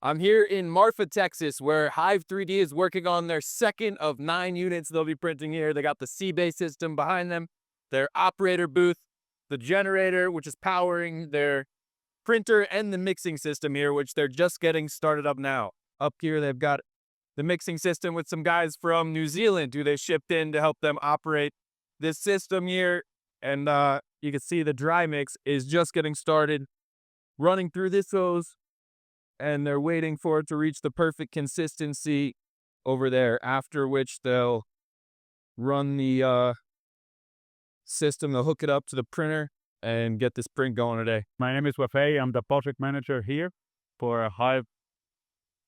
I'm here in Marfa, Texas, where Hive 3D is working on their second of 9 units they'll be printing here. They got the C-base system behind them, their operator booth, the generator, which is powering their printer, and the mixing system here, which they're just getting started up now. Up here, they've got the mixing system with some guys from New Zealand who they shipped in to help them operate this system here. And you can see the dry mix is just getting started, running through this hose, and they're waiting for it to reach the perfect consistency over there, after which they'll run the system, they'll hook it up to the printer and get this print going today. My name is Wafay. I'm the project manager here for Hive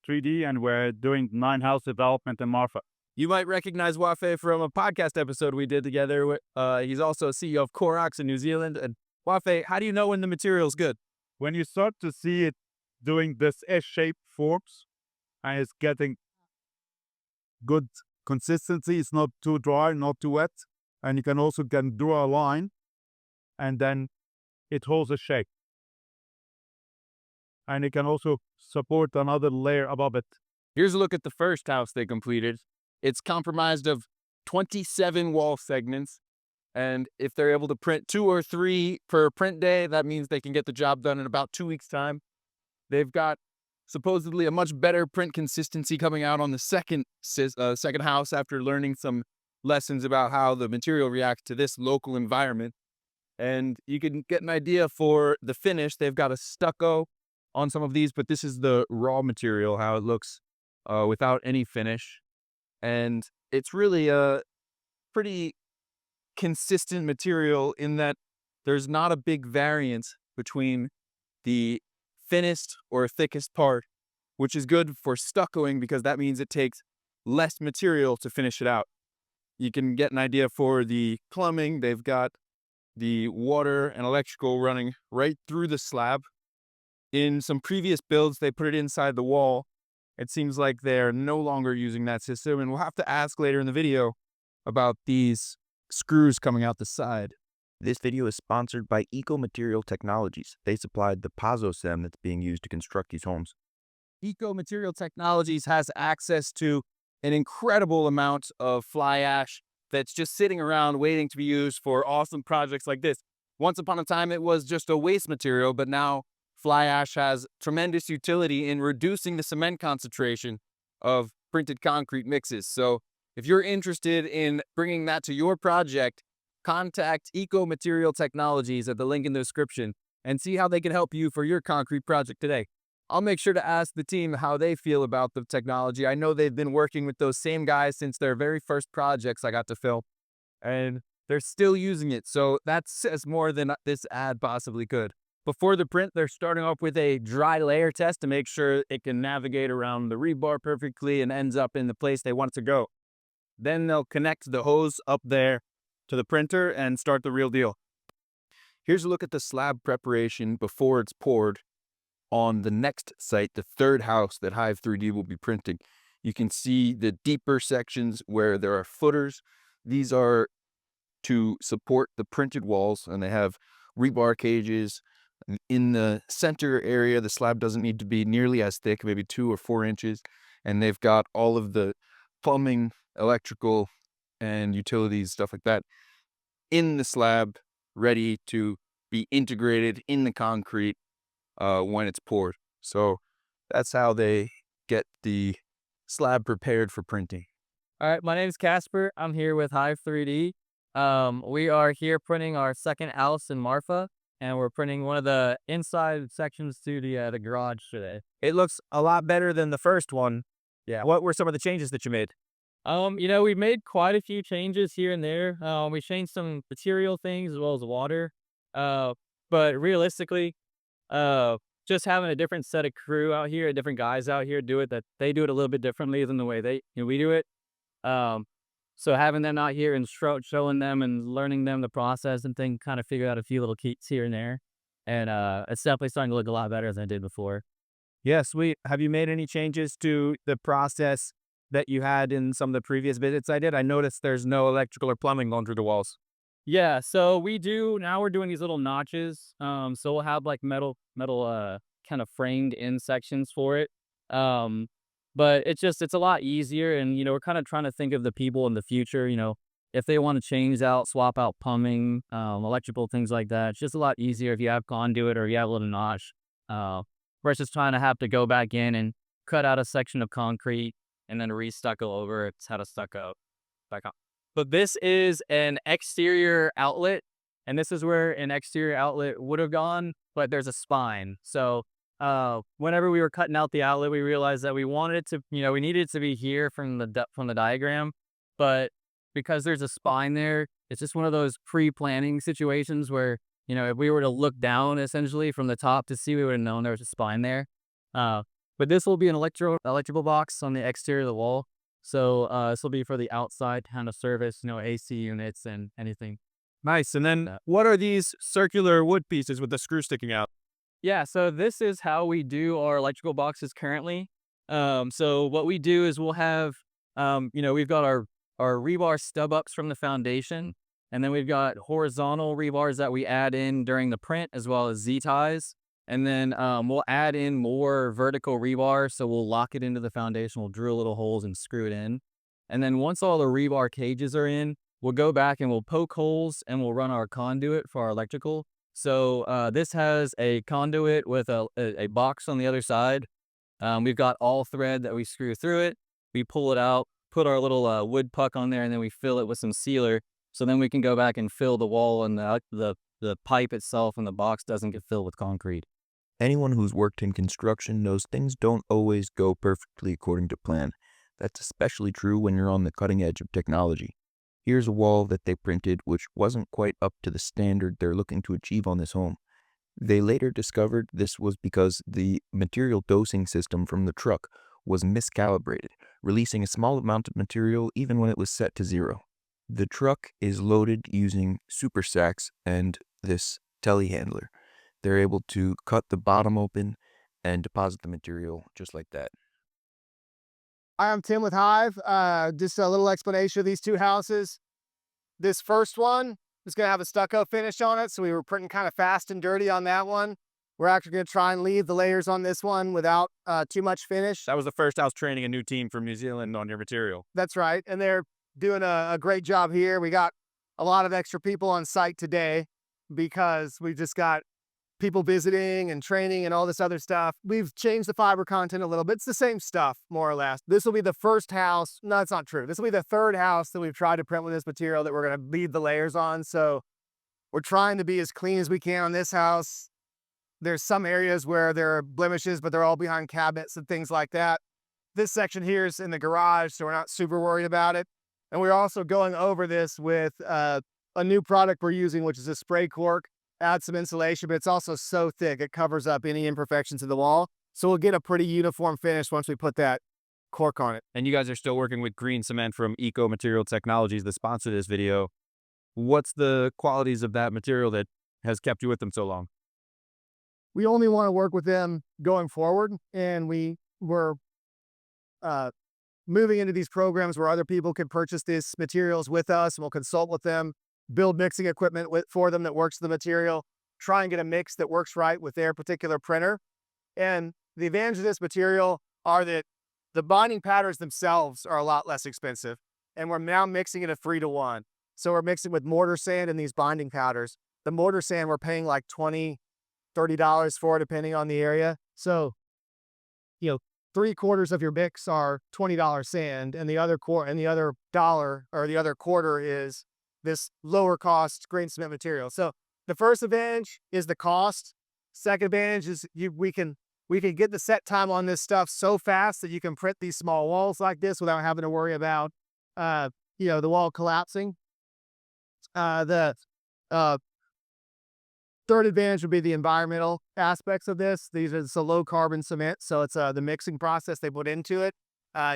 3D, and we're doing 9-house development in Marfa. You might recognize Wafe from a podcast episode we did together. He's also CEO of Corox in New Zealand. And Wafe, how do you know when the material's good? When you start to see it doing this S-shaped forms and it's getting good consistency, it's not too dry, not too wet, and you can also draw a line and then it holds a shape. And it can also support another layer above it. Here's a look at the first house they completed. It's comprised of 27 wall segments, and if they're able to print 2 or 3 per print day, that means they can get the job done in about 2 weeks' time. They've got supposedly a much better print consistency coming out on the second house after learning some lessons about how the material reacts to this local environment. And you can get an idea for the finish. They've got a stucco on some of these, but this is the raw material, how it looks without any finish. And it's really a pretty consistent material in that there's not a big variance between the thinnest or thickest part, which is good for stuccoing because that means it takes less material to finish it out. You can get an idea for the plumbing. They've got the water and electrical running right through the slab. In some previous builds, they put it inside the wall. It seems like they're no longer using that system, and we'll have to ask later in the video about these screws coming out the side. This video is sponsored by Eco Material Technologies. They supplied the Pozzo-cem that's being used to construct these homes. Eco Material Technologies has access to an incredible amount of fly ash that's just sitting around waiting to be used for awesome projects like this. Once upon a time, it was just a waste material, but now fly ash has tremendous utility in reducing the cement concentration of printed concrete mixes. So if you're interested in bringing that to your project, contact Eco Material Technologies at the link in the description and see how they can help you for your concrete project today. I'll make sure to ask the team how they feel about the technology. I know they've been working with those same guys since their very first projects I got to film, and they're still using it. So that says more than this ad possibly could. Before the print, they're starting off with a dry layer test to make sure it can navigate around the rebar perfectly and ends up in the place they want it to go. Then they'll connect the hose up there to the printer and start the real deal. Here's a look at the slab preparation before it's poured on the next site, the third house that Hive 3D will be printing. You can see the deeper sections where there are footers. These are to support the printed walls, and they have rebar cages. In the center area, the slab doesn't need to be nearly as thick, maybe 2 or 4 inches. And they've got all of the plumbing, electrical, and utilities, stuff like that, in the slab, ready to be integrated in the concrete when it's poured. So that's how they get the slab prepared for printing. All right, my name is Casper. I'm here with Hive 3D. We are here printing our second house in Marfa, and we're printing one of the inside sections to the garage today. It looks a lot better than the first one. Yeah. What were some of the changes that you made? We made quite a few changes here and there. We changed some material things as well as water. But realistically, just having a different set of crew out here, different guys out here that they do it a little bit differently than the way we do it. So having them out here and showing them and learning them the process and thing, kind of figure out a few little keys here and there. And it's definitely starting to look a lot better than it did before. Yeah, sweet. Have you made any changes to the process that you had in some of the previous visits I did? I noticed there's no electrical or plumbing going through the walls. Yeah, so we're doing these little notches. So we'll have like metal kind of framed in sections for it. But it's a lot easier, and we're kind of trying to think of the people in the future. If they want to change out, swap out plumbing, electrical things like that. It's just a lot easier if you have conduit or you have a little notch. Versus trying to have to go back in and cut out a section of concrete and then re-stucco over. It's how to stucco back on. But this is an exterior outlet, and this is where an exterior outlet would have gone, but there's a spine. So whenever we were cutting out the outlet, we realized that we wanted it to, we needed it to be here from the diagram, but because there's a spine there, it's just one of those pre-planning situations where, if we were to look down essentially from the top to see, we would have known there was a spine there. But this will be an electrical box on the exterior of the wall. So this will be for the outside kind of service, AC units and anything. Nice. And then what are these circular wood pieces with the screw sticking out? Yeah, so this is how we do our electrical boxes currently. So what we do is we'll have, we've got our rebar stub ups from the foundation, and then we've got horizontal rebars that we add in during the print, as well as Z-ties. And then we'll add in more vertical rebar, so we'll lock it into the foundation. We'll drill little holes and screw it in. And then once all the rebar cages are in, we'll go back and we'll poke holes and we'll run our conduit for our electrical. So this has a conduit with a box on the other side. We've got all thread that we screw through it. We pull it out, put our little wood puck on there, and then we fill it with some sealer. So then we can go back and fill the wall, and the pipe itself and the box doesn't get filled with concrete. Anyone who's worked in construction knows things don't always go perfectly according to plan. That's especially true when you're on the cutting edge of technology. Here's a wall that they printed which wasn't quite up to the standard they're looking to achieve on this home. They later discovered this was because the material dosing system from the truck was miscalibrated, releasing a small amount of material even when it was set to 0. The truck is loaded using super sacks and this telehandler. They're able to cut the bottom open and deposit the material just like that. Hi, I'm Tim with Hive. Just a little explanation of these two houses. This first one is going to have a stucco finish on it, so we were printing kind of fast and dirty on that one. We're actually going to try and leave the layers on this one without too much finish. That was the first house training a new team from New Zealand on your material. That's right, and they're doing a great job here. We got a lot of extra people on site today because we just got people visiting and training and all this other stuff. We've changed the fiber content a little bit. It's the same stuff, more or less. This will be the first house. No, it's not true. This will be the third house that we've tried to print with this material that we're going to leave the layers on. So we're trying to be as clean as we can on this house. There's some areas where there are blemishes, but they're all behind cabinets and things like that. This section here is in the garage, so we're not super worried about it. And we're also going over this with a new product we're using, which is a spray cork. Add some insulation, but it's also so thick it covers up any imperfections in the wall. So we'll get a pretty uniform finish once we put that cork on it. And you guys are still working with green cement from Eco Material Technologies that sponsored this video. What's the qualities of that material that has kept you with them so long? We only want to work with them going forward, and we were moving into these programs where other people could purchase these materials with us, and we'll consult with them, build mixing equipment for them that works the material, try and get a mix that works right with their particular printer. And the advantage of this material are that the binding patterns themselves are a lot less expensive, and we're now mixing it a 3-to-1. So we're mixing with mortar sand and these binding powders. The mortar sand we're paying like $20, $30 for, depending on the area. So, 3/4 of your mix are $20 sand, and the other dollar or the other quarter is this lower cost green cement material. So the first advantage is the cost. Second advantage is we can get the set time on this stuff so fast that you can print these small walls like this without having to worry about the wall collapsing. The third advantage would be the environmental aspects of this. It's a low carbon cement, so it's the mixing process they put into it.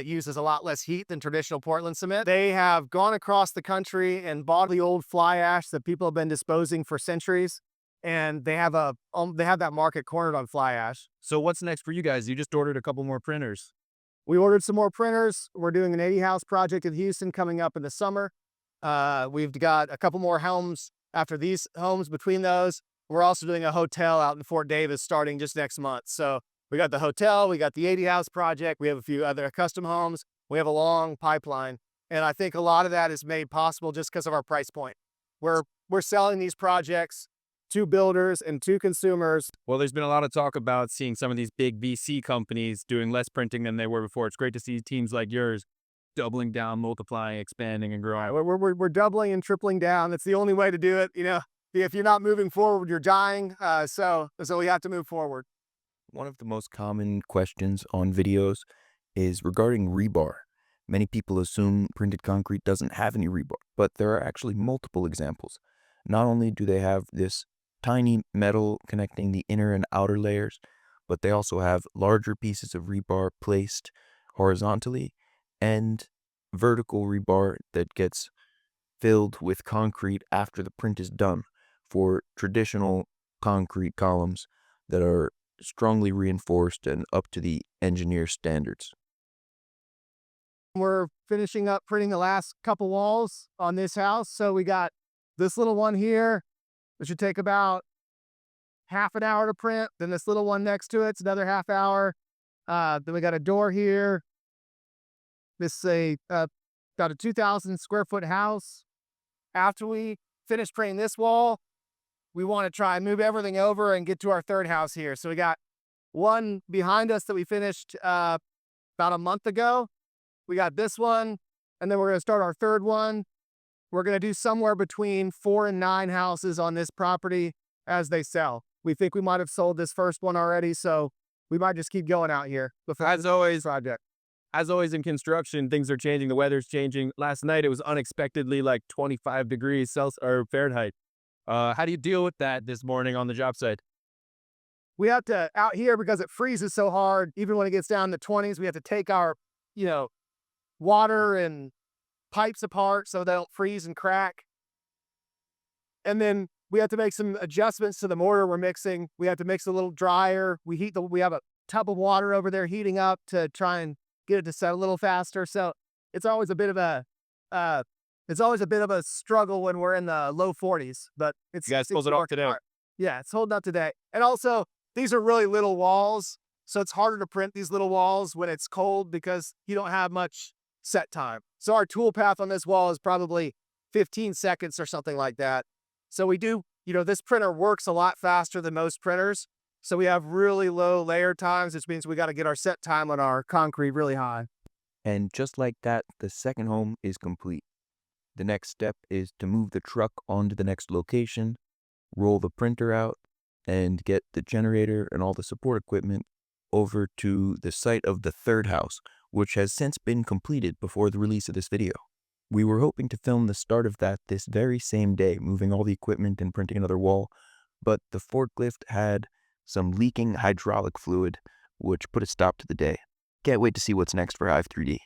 Uses a lot less heat than traditional Portland cement. They have gone across the country and bought the old fly ash that people have been disposing for centuries, and they have that market cornered on fly ash. So what's next for you guys? You just ordered a couple more printers. We ordered some more printers. We're doing an 80 house project in Houston coming up in the summer. We've got a couple more homes after these homes between those. We're also doing a hotel out in Fort Davis starting just next month. So We got the hotel, we got the 80 house project, we have a few other custom homes. We have a long pipeline. And I think a lot of that is made possible just because of our price point. We're selling these projects to builders and to consumers. Well, there's been a lot of talk about seeing some of these big VC companies doing less printing than they were before. It's great to see teams like yours doubling down, multiplying, expanding, and growing. We're doubling and tripling down. That's the only way to do it. You know, if you're not moving forward, you're dying. So we have to move forward. One of the most common questions on videos is regarding rebar. Many people assume printed concrete doesn't have any rebar, but there are actually multiple examples. Not only do they have this tiny metal connecting the inner and outer layers, but they also have larger pieces of rebar placed horizontally and vertical rebar that gets filled with concrete after the print is done for traditional concrete columns that are strongly reinforced and up to the engineer standards. We're finishing up printing the last couple walls on this house. So we got this little one here. It should take about half an hour to print. Then this little one next to it's another half hour. Then we got a door here. This is about a 2,000 square foot house. After we finish printing this wall, we want to try and move everything over and get to our third house here. So we got one behind us that we finished about a month ago. We got this one, and then we're going to start our third one. We're going to do somewhere between 4 and 9 houses on this property as they sell. We think we might have sold this first one already, so we might just keep going out here. As always in construction, things are changing. The weather's changing. Last night, it was unexpectedly like 25 degrees Celsius or Fahrenheit. How do you deal with that this morning on the job site? We have to, out here, because it freezes so hard, even when it gets down to 20s, we have to take our, water and pipes apart so they don't freeze and crack. And then we have to make some adjustments to the mortar we're mixing. We have to mix a little drier. We have a tub of water over there heating up to try and get it to set a little faster. So it's always a bit of a struggle when we're in the low 40s, but You guys pulled it off today. hard. Yeah, it's holding up today. And also, these are really little walls, so it's harder to print these little walls when it's cold because you don't have much set time. So our tool path on this wall is probably 15 seconds or something like that. So we do, this printer works a lot faster than most printers. So we have really low layer times, which means we got to get our set time on our concrete really high. And just like that, the second home is complete. The next step is to move the truck onto the next location, roll the printer out, and get the generator and all the support equipment over to the site of the third house, which has since been completed before the release of this video. We were hoping to film the start of that this very same day, moving all the equipment and printing another wall, but the forklift had some leaking hydraulic fluid, which put a stop to the day. Can't wait to see what's next for Hive 3D.